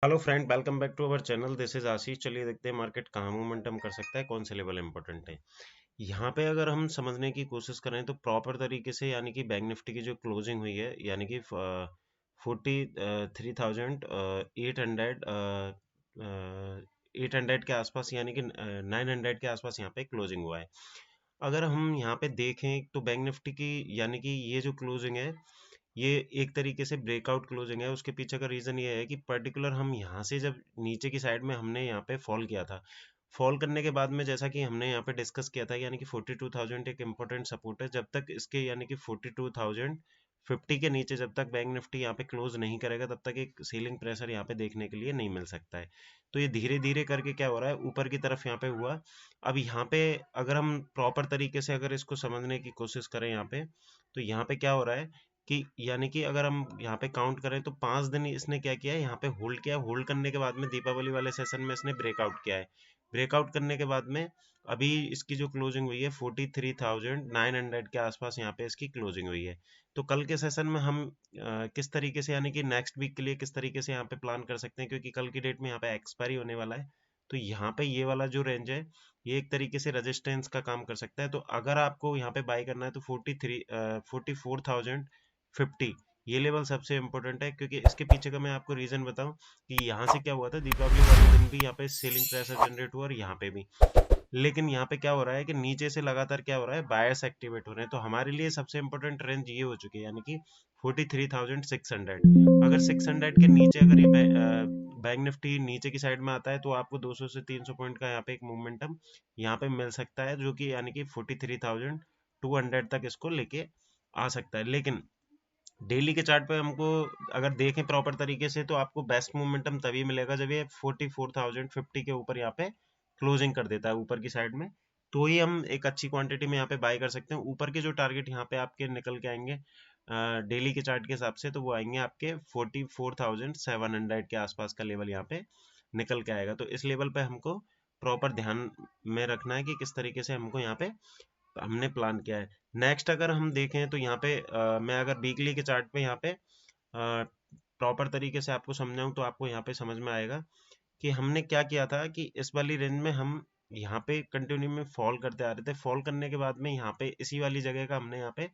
Hello friend, welcome back to our channel. This is Ashish. चलिए देखते हैं मार्केट कहाँ मोमेंटम कर सकता है, कौन से लेवल इंपॉर्टेंट है। यहाँ पे अगर हम समझने की कोशिश करें तो प्रॉपर तरीके से यानी कि बैंक निफ्टी की जो क्लोजिंग हुई है यानी कि 43,800 800 के आसपास यानी कि 900 के आसपास यहाँ पे क्लोजिंग हुआ है। अगर हम यहाँ पे देखें तो बैंक निफ्टी की यानी कि ये जो क्लोजिंग है ये एक तरीके से ब्रेकआउट क्लोजिंग है। उसके पीछे का रीजन ये है कि पर्टिकुलर हम यहाँ से जब नीचे की साइड में हमने यहाँ पे फॉल किया था, फॉल करने के बाद में जैसा कि हमने यहाँ पे डिस्कस किया था यानी कि 42,000 एक इम्पोर्टेंट सपोर्ट है। जब तक इसके यानी कि 42,050 के नीचे जब तक बैंक निफ्टी यहाँ पे क्लोज नहीं करेगा तब तक एक सीलिंग प्रेशर यहाँ पे देखने के लिए नहीं मिल सकता है। तो ये धीरे धीरे करके क्या हो रहा है, ऊपर की तरफ यहाँ पे हुआ। अब यहाँ पे अगर हम प्रॉपर तरीके से अगर इसको समझने की कोशिश करें यहाँ पे, तो यहाँ पे क्या हो रहा है कि यानी कि अगर हम यहाँ पे काउंट करें तो 5 दिन इसने क्या किया है, यहाँ पे होल्ड किया। होल्ड करने के बाद में दीपावली वाले सेशन में इसने ब्रेकआउट किया है। ब्रेकआउट करने के बाद में अभी इसकी जो क्लोजिंग हुई है 43,900 के आसपास यहाँ पे इसकी क्लोजिंग हुई है। तो कल के सेशन में हम किस तरीके से यानी कि नेक्स्ट वीक के लिए किस तरीके से यहाँ पे प्लान कर सकते हैं, क्योंकि कल की डेट में यहाँ पे एक्सपायरी होने वाला है। तो यहाँ पे ये वाला जो रेंज है ये एक तरीके से रेजिस्टेंस का काम कर सकता है। तो अगर आपको यहाँ पे बाय करना है तो 44,050 ये लेवल सबसे इम्पोर्टेंट है, क्योंकि इसके पीछे का मैं आपको रीजन बताऊं कि यहाँ से क्या हुआ था, दीपावली वाले दिन भी यहाँ पे सेलिंग प्रेशर जनरेट हुआ और यहाँ पे भी। लेकिन यहाँ पे क्या हो रहा है कि नीचे से लगातार क्या हो रहा है, बायर्स एक्टिवेट हो रहे हैं। तो हमारे लिए सबसे इम्पोर्टेंट रेंज ये हो चुकी है यानी कि 43,600। अगर 600 के नीचे अगर ये बैंक निफ्टी नीचे की साइड में आता है तो आपको 200 से 300 पॉइंट का यहाँ पे एक मोमेंटम यहाँ पे मिल सकता है, जो कि यानी कि 43,200 तक इसको लेके आ सकता है। लेकिन डेली के चार्ट पे हमको अगर देखें प्रॉपर तरीके से तो आपको बेस्ट मोमेंटम तभी मिलेगा जब ये 44,050 के ऊपर यहाँ पे क्लोजिंग कर देता है ऊपर की साइड में। तो ही हम एक अच्छी क्वांटिटी में यहाँ पे बाय कर सकते हैं। ऊपर के जो टारगेट यहाँ पे आपके निकल के आएंगे डेली के चार्ट के हिसाब से, तो वो आएंगे आपके 44,700 के आसपास का लेवल यहाँ पे निकल के आएगा। तो इस लेवल पे हमको प्रॉपर ध्यान में रखना है कि किस तरीके से हमको यहाँ पे हमने प्लान किया है। नेक्स्ट अगर हम देखें तो यहाँ पे मैं अगर वीकली के चार्ट पे यहाँ पे प्रॉपर तरीके से आपको समझाऊं तो आपको यहाँ पे समझ में आएगा कि हमने क्या किया था कि इस वाली रेंज में हम यहाँ पे कंटिन्यू में फॉल करते आ रहे थे। फॉल करने के बाद में यहाँ पे इसी वाली जगह का हमने यहाँ पे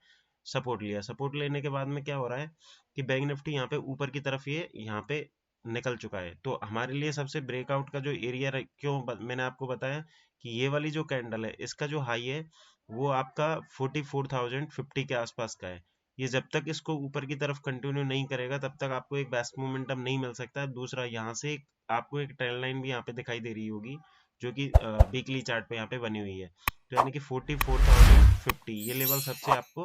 सपोर्ट लिया। सपोर्ट लेने के बाद में क्या हो रहा है कि बैंक निफ्टी यहाँ पे ऊपर की तरफ ये यहाँ पे निकल चुका है। तो हमारे लिए सबसे ब्रेकआउट का जो एरिया मैंने आपको बताया कि ये वाली जो कैंडल है इसका जो हाई है वो आपका 44,050 के आसपास का है। ये जब तक इसको ऊपर की तरफ कंटिन्यू नहीं करेगा तब तक आपको एक बेस्ट मोमेंटम नहीं मिल सकता। दूसरा यहाँ से आपको एक ट्रेंड लाइन भी यहाँ पे दिखाई दे रही होगी जो कि वीकली चार्ट पे यहाँ पे बनी हुई है। तो यानी कि 44,050 ये लेवल सबसे आपको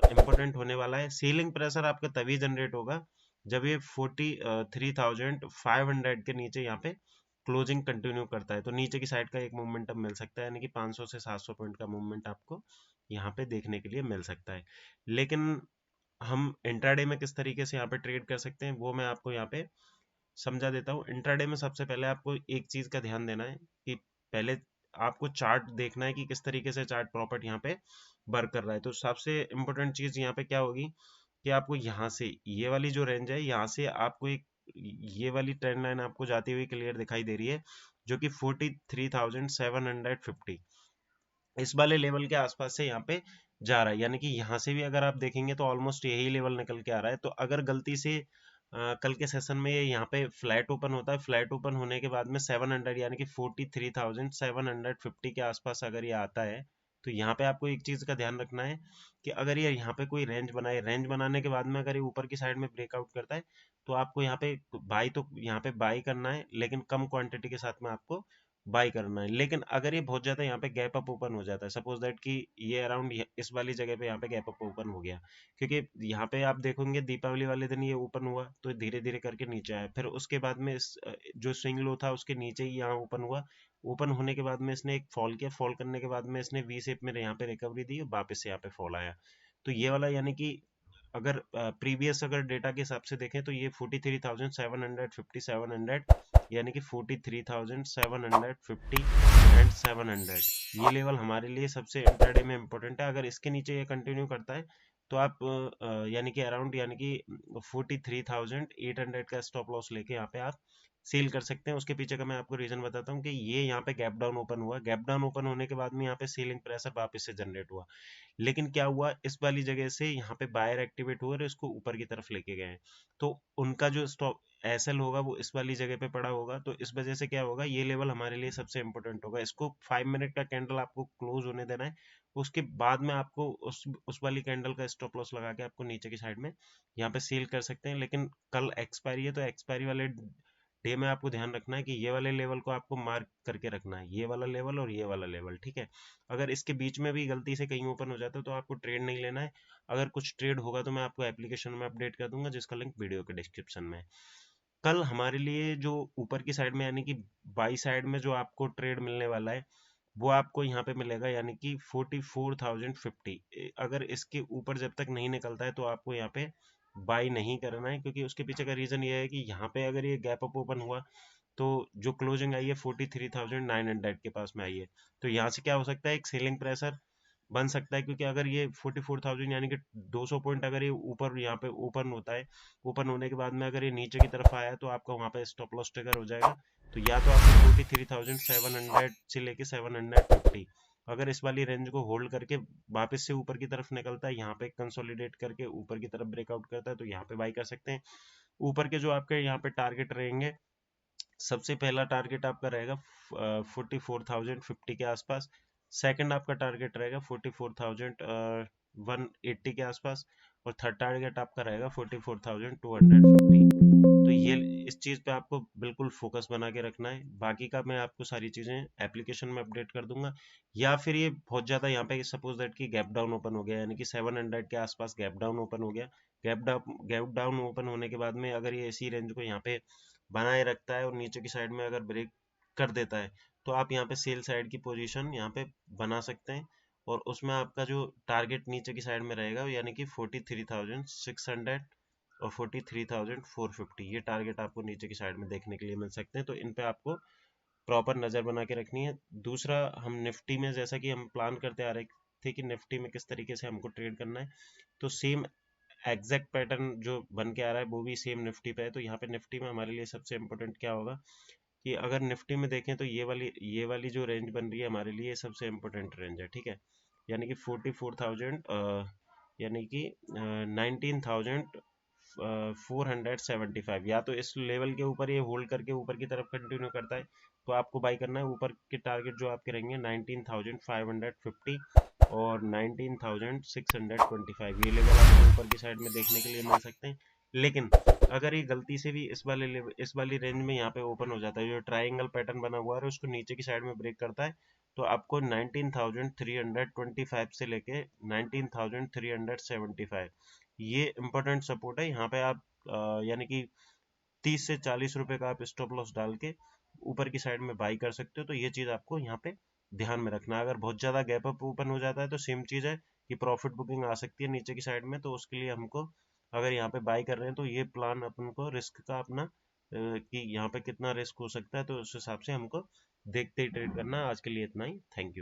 इम्पोर्टेंट होने वाला है। सीलिंग प्रेशर आपका तभी जनरेट होगा जब ये 43,500 के नीचे यहाँ पे क्लोजिंग कंटिन्यू करता है। तो नीचे की साइड का एक मोमेंटम मिल सकता है यानी कि 500 से 700 पॉइंट का मूवमेंट आपको यहाँ पे देखने के लिए मिल सकता है। लेकिन हम इंट्राडे में किस तरीके से यहाँ पे ट्रेड कर सकते हैं वो मैं आपको यहाँ पे समझा देता हूँ। इंट्राडे में सबसे पहले आपको एक चीज का ध्यान देना है कि पहले आपको चार्ट देखना है कि किस तरीके से चार्ट प्रॉपर्ट यहाँ पे वर्क कर रहा है। तो सबसे इम्पोर्टेंट चीज यहाँ पे क्या होगी कि आपको यहाँ से ये वाली जो रेंज है यहाँ से आपको एक ये वाली ट्रेंड लाइन आपको जाती हुई क्लियर दिखाई दे रही है जो कि 43,750 इस वाले लेवल के आसपास से यहाँ पे जा रहा है। यानी कि यहाँ से भी अगर आप देखेंगे तो ऑलमोस्ट यही लेवल निकल के आ रहा है। तो अगर गलती से कल के सेशन में ये यहाँ पे फ्लैट ओपन होता है, फ्लैट ओपन होने के बाद में 700 यानी कि 43,750 के आसपास अगर ये आता है तो यहाँ पे आपको एक चीज का ध्यान रखना है कि अगर ये यहाँ पे कोई रेंज बनाए, रेंज बनाने के बाद में अगर ये ऊपर की साइड में ब्रेकआउट करता है तो आपको यहाँ पे बाई तो यहाँ पे बाई करना है, लेकिन कम क्वांटिटी के साथ में आपको बाई करना है। लेकिन अगर ये बहुत ज्यादा यहाँ पे गैप अप ओपन हो जाता है, सपोज दैट कि ये अराउंड इस वाली जगह पे यहाँ पे गैप अप ओपन हो गया, क्योंकि यहाँ पे आप देखोगे दीपावली वाले दिन ये ओपन हुआ तो धीरे धीरे करके नीचे आया। फिर उसके बाद में जो स्विंग लो था उसके नीचे ही यहाँ ओपन हुआ। ओपन होने के बाद में इसने एक फॉल किया, फॉल करने के बाद में इसने वी शेप में यहाँ पे रिकवरी दी, वापस से यहाँ पे फॉल आया। तो ये वाला यानी कि अगर प्रीवियस अगर डेटा के हिसाब से देखें तो ये 43,750 700 यानी कि 43,750 एंड 700 ये लेवल हमारे लिए सबसे इंट्राडे में इंपॉर्टेंट है। अगर इसके नीचे ये कंटिन्यू करता है तो आप यानी कि अराउंड यानी कि 43,800 का स्टॉप लॉस लेके यहाँ पे आप सेल कर सकते हैं। उसके पीछे का मैं आपको रीजन बताता हूँ कि ये यहाँ पे गैप डाउन ओपन हुआ, गैप डाउन ओपन होने के बाद में यहाँ पे सेलिंग प्रेशर वापस से जनरेट हुआ, लेकिन क्या हुआ, इस वाली जगह से यहाँ पे बायर एक्टिवेट हुआ और इसको ऊपर की तरफ लेके गए हैं। तो उनका जो स्टॉप एसएल होगा वो इस वाली जगह पे पड़ा होगा, तो इस वजह से क्या होगा, ये लेवल हमारे लिए सबसे इंपॉर्टेंट होगा। इसको 5 मिनट का कैंडल आपको क्लोज होने देना है, उसके बाद में आपको उस वाली कैंडल का स्टॉप लॉस लगा के आपको नीचे की साइड में यहाँ पे सेल कर सकते हैं। लेकिन कल एक्सपायरी है, तो एक्सपायरी वाले डे में आपको ध्यान रखना है कि ये वाले लेवल को आपको मार्क करके रखना है, ये वाला लेवल और ये वाला लेवल, ठीक है। अगर इसके बीच में भी गलती से कहीं ओपन हो जाता है तो आपको ट्रेड नहीं लेना है। अगर कुछ ट्रेड होगा तो मैं आपको एप्लीकेशन में अपडेट कर दूंगा, जिसका लिंक वीडियो के डिस्क्रिप्शन में है। कल हमारे लिए जो ऊपर की साइड में यानी कि बाई साइड में जो आपको ट्रेड मिलने वाला है वो आपको यहाँ पे मिलेगा, यानी कि 44,050। अगर इसके ऊपर जब तक नहीं निकलता है तो आपको यहाँ पे बाई नहीं करना है, क्योंकि उसके पीछे का रीजन ये है कि यहाँ पे अगर ये गैप अप ओपन हुआ तो जो क्लोजिंग आई है 43,900 के पास में आई है, तो यहाँ से क्या हो सकता है, एक सेलिंग प्रेशर बन सकता है। क्योंकि अगर ये 44,000 यानी कि 200 पॉइंट अगर ये ऊपर यहाँ पे ओपन होता है, ओपन होने के बाद में अगर ये नीचे की तरफ आया तो आपका वहाँ पे स्टॉप लॉस ट्रिगर हो जाएगा। तो या तो आपको 43,700 से लेके 750, अगर इस वाली रेंज को होल्ड करके वापस से ऊपर की तरफ निकलता है, यहाँ पे कंसोलिडेट करके ऊपर की तरफ ब्रेकआउट करता है, तो यहाँ पे बाई कर सकते हैं। ऊपर के जो आपके यहाँ पे टारगेट रहेंगे, सबसे पहला टारगेट आपका रहेगा 44,050 के आसपास। सेकंड आपका टारगेट रहेगा 44,180 के आसपास। और थर्ड टारगेट आपका रहेगा 44,250। तो ये इस चीज़ पे आपको बिल्कुल फोकस बना के रखना है। बाकी का मैं आपको सारी चीज़ें एप्लीकेशन में अपडेट कर दूंगा। या फिर ये बहुत ज़्यादा यहाँ पे सपोज दैट कि गैप डाउन ओपन हो गया, यानी कि 700 के आसपास गैप डाउन ओपन हो गया, गैप डाउन ओपन होने के बाद में अगर ये इसी रेंज को यहाँ पे बनाए रखता है और नीचे की साइड में अगर ब्रेक कर देता है, तो आप यहाँ पे सेल साइड की पोजीशन यहाँ पे बना सकते हैं। और उसमें आपका जो टारगेट नीचे की साइड में रहेगा यानी कि 43,600 और 43,450, ये टारगेट आपको नीचे की साइड में देखने के लिए मिल सकते हैं। तो इन पे आपको प्रॉपर नज़र बना के रखनी है। दूसरा, हम निफ्टी में जैसा कि हम प्लान करते आ रहे थे कि निफ्टी में किस तरीके से हमको ट्रेड करना है, तो सेम एग्जैक्ट पैटर्न जो बन के आ रहा है वो भी सेम निफ्टी पे है। तो यहाँ पे निफ्टी में हमारे लिए सबसे इम्पोर्टेंट क्या होगा कि अगर निफ्टी में देखें तो ये वाली जो रेंज बन रही है हमारे लिए सबसे इम्पोर्टेंट रेंज है, ठीक है। यानी कि 44,000 यानी कि 19,475, या तो इस लेवल के ऊपर ये होल्ड करके ऊपर की तरफ कंटिन्यू करता है तो आपको बाई करना है। ऊपर के टारगेट जो आपके रहेंगे 19,550 और 19,625, ये लेवल आपको ऊपर की साइड में देखने के लिए मिल सकते हैं। लेकिन अगर ये गलती से भी इस वाली रेंज में यहाँ पे ओपन हो जाता है, जो ट्राइंगल पैटर्न बना हुआ है और उसको नीचे की साइड में ब्रेक करता है, तो आपको 19,325 से लेके 19,375, ये इंपॉर्टेंट सपोर्ट है। यहाँ पे आप यानी कि 30 से 40 रुपए का आप स्टॉप लॉस डाल के ऊपर की साइड में बाई कर सकते हो। तो ये चीज़ आपको यहाँ पे ध्यान में रखना है। अगर बहुत ज़्यादा गैप अप ओपन हो जाता है तो सेम चीज़ है कि प्रॉफिट बुकिंग आ सकती है नीचे की साइड में। तो उसके लिए हमको अगर यहाँ पे बाई कर रहे हैं तो ये प्लान अपन को रिस्क का अपना कि यहाँ पे कितना रिस्क हो सकता है, तो उस हिसाब से हमको देखते ही ट्रेड करना है। आज के लिए इतना ही, थैंक यू।